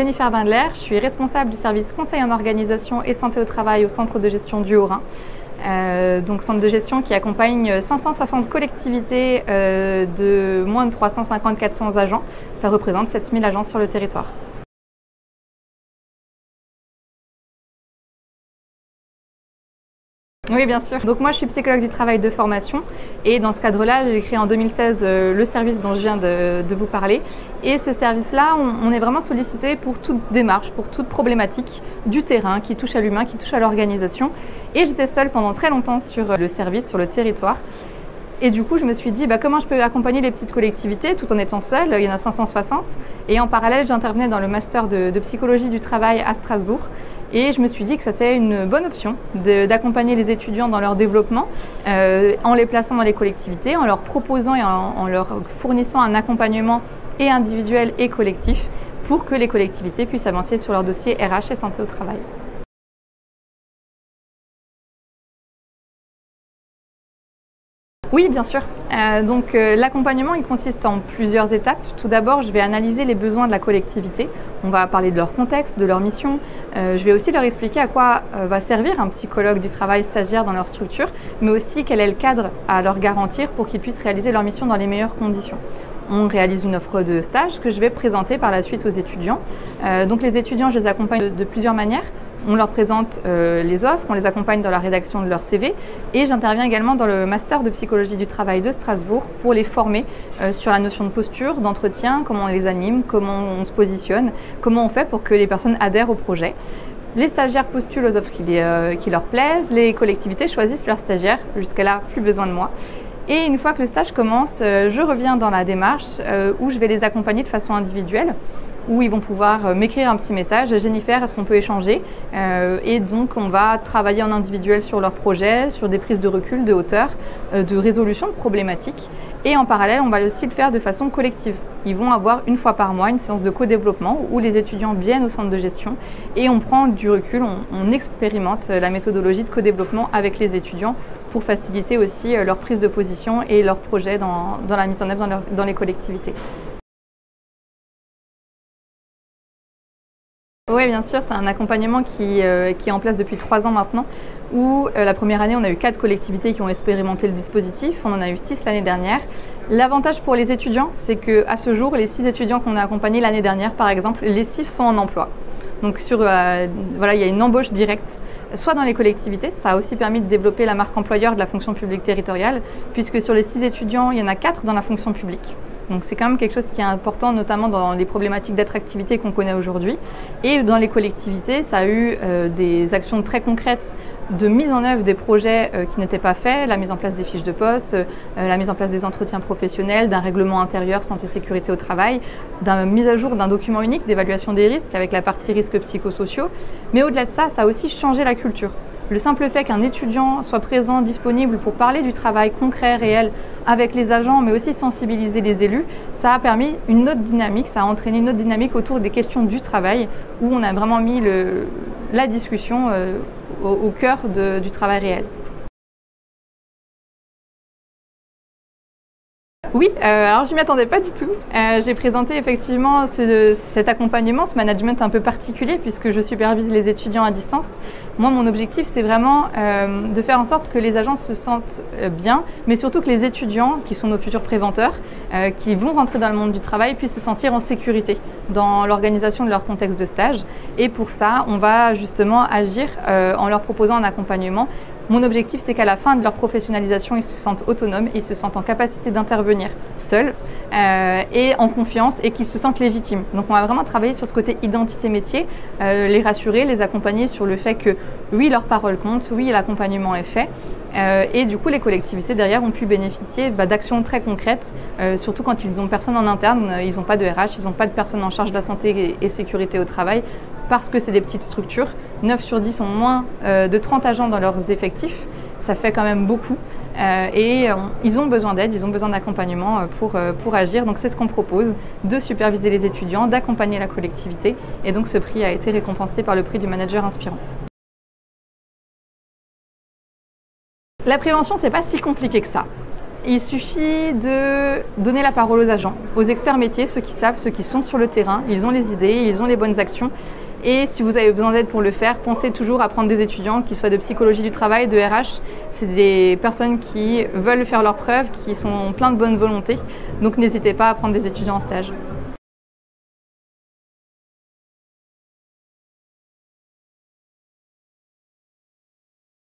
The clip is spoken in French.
Jennifer Bindler, je suis responsable du service conseil en organisation et santé au travail au centre de gestion du Haut-Rhin. Donc centre de gestion qui accompagne 560 collectivités de moins de 350-400 agents. Ça représente 7000 agents sur le territoire. Oui, bien sûr. Donc moi, je suis psychologue du travail de formation et dans ce cadre-là, j'ai créé en 2016 le service dont je viens de vous parler. Et ce service-là, on est vraiment sollicité pour toute démarche, pour toute problématique du terrain qui touche à l'humain, qui touche à l'organisation. Et j'étais seule pendant très longtemps sur le service, sur le territoire. Et du coup, je me suis dit comment je peux accompagner les petites collectivités tout en étant seule. Il y en a 560. Et en parallèle, j'intervenais dans le master de psychologie du travail à Strasbourg. Et je me suis dit que c'était une bonne option d'accompagner les étudiants dans leur développement en les plaçant dans les collectivités, en leur proposant et en leur fournissant un accompagnement et individuel et collectif pour que les collectivités puissent avancer sur leur dossier RH et santé au travail. Oui, bien sûr. L'accompagnement, il consiste en plusieurs étapes. Tout d'abord, je vais analyser les besoins de la collectivité. On va parler de leur contexte, de leur mission. Je vais aussi leur expliquer à quoi va servir un psychologue du travail stagiaire dans leur structure, mais aussi quel est le cadre à leur garantir pour qu'ils puissent réaliser leur mission dans les meilleures conditions. On réalise une offre de stage que je vais présenter par la suite aux étudiants. Donc les étudiants, je les accompagne de plusieurs manières. On leur présente les offres, on les accompagne dans la rédaction de leur CV et j'interviens également dans le master de psychologie du travail de Strasbourg pour les former sur la notion de posture, d'entretien, comment on les anime, comment on se positionne, comment on fait pour que les personnes adhèrent au projet. Les stagiaires postulent aux offres qui leur plaisent, les collectivités choisissent leurs stagiaires, jusqu'à là, plus besoin de moi. Et une fois que le stage commence, je reviens dans la démarche où je vais les accompagner de façon individuelle, où ils vont pouvoir m'écrire un petit message. Jennifer, est-ce qu'on peut échanger? Et donc, on va travailler en individuel sur leur projet, sur des prises de recul, de hauteur, de résolution de problématiques. Et en parallèle, on va aussi le faire de façon collective. Ils vont avoir une fois par mois une séance de co-développement où les étudiants viennent au centre de gestion et on prend du recul, on expérimente la méthodologie de co-développement avec les étudiants pour faciliter aussi leur prise de position et leur projet dans la mise en œuvre dans les collectivités. Oui, bien sûr, c'est un accompagnement qui est en place depuis 3 ans maintenant, où la première année, on a eu 4 collectivités qui ont expérimenté le dispositif, on en a eu 6 l'année dernière. L'avantage pour les étudiants, c'est qu'à ce jour, les 6 étudiants qu'on a accompagnés l'année dernière, par exemple, les 6 sont en emploi. Donc il y a une embauche directe, soit dans les collectivités, ça a aussi permis de développer la marque employeur de la fonction publique territoriale, puisque sur les 6 étudiants, il y en a 4 dans la fonction publique. Donc c'est quand même quelque chose qui est important, notamment dans les problématiques d'attractivité qu'on connaît aujourd'hui. Et dans les collectivités, ça a eu des actions très concrètes de mise en œuvre des projets qui n'étaient pas faits, la mise en place des fiches de poste, la mise en place des entretiens professionnels, d'un règlement intérieur santé-sécurité au travail, d'une mise à jour d'un document unique d'évaluation des risques avec la partie risques psychosociaux. Mais au-delà de ça, ça a aussi changé la culture. Le simple fait qu'un étudiant soit présent, disponible pour parler du travail concret, réel, avec les agents, mais aussi sensibiliser les élus, ça a permis une autre dynamique, ça a entraîné une autre dynamique autour des questions du travail, où on a vraiment mis la discussion au cœur du travail réel. Oui, alors je ne m'y attendais pas du tout. J'ai présenté effectivement cet accompagnement, ce management un peu particulier puisque je supervise les étudiants à distance. Moi, mon objectif, c'est vraiment de faire en sorte que les agents se sentent bien, mais surtout que les étudiants, qui sont nos futurs préventeurs, qui vont rentrer dans le monde du travail, puissent se sentir en sécurité dans l'organisation de leur contexte de stage. Et pour ça, on va justement agir en leur proposant un accompagnement. Mon objectif, c'est qu'à la fin de leur professionnalisation, ils se sentent autonomes, ils se sentent en capacité d'intervenir seuls et en confiance et qu'ils se sentent légitimes. Donc on va vraiment travailler sur ce côté identité métier, les rassurer, les accompagner sur le fait que oui, leur parole compte, oui, l'accompagnement est fait. Et du coup, les collectivités derrière ont pu bénéficier d'actions très concrètes, surtout quand ils n'ont personne en interne, ils n'ont pas de RH, ils n'ont pas de personne en charge de la santé et sécurité au travail, parce que c'est des petites structures. 9 sur 10 ont moins de 30 agents dans leurs effectifs, ça fait quand même beaucoup. Ils ont besoin d'aide, ils ont besoin d'accompagnement pour agir. Donc c'est ce qu'on propose, de superviser les étudiants, d'accompagner la collectivité. Et donc ce prix a été récompensé par le prix du manager inspirant. La prévention, c'est pas si compliqué que ça. Il suffit de donner la parole aux agents, aux experts métiers, ceux qui savent, ceux qui sont sur le terrain. Ils ont les idées, ils ont les bonnes actions. Et si vous avez besoin d'aide pour le faire, pensez toujours à prendre des étudiants, qu'ils soient de psychologie du travail, de RH. C'est des personnes qui veulent faire leurs preuves, qui sont plein de bonne volonté. Donc n'hésitez pas à prendre des étudiants en stage.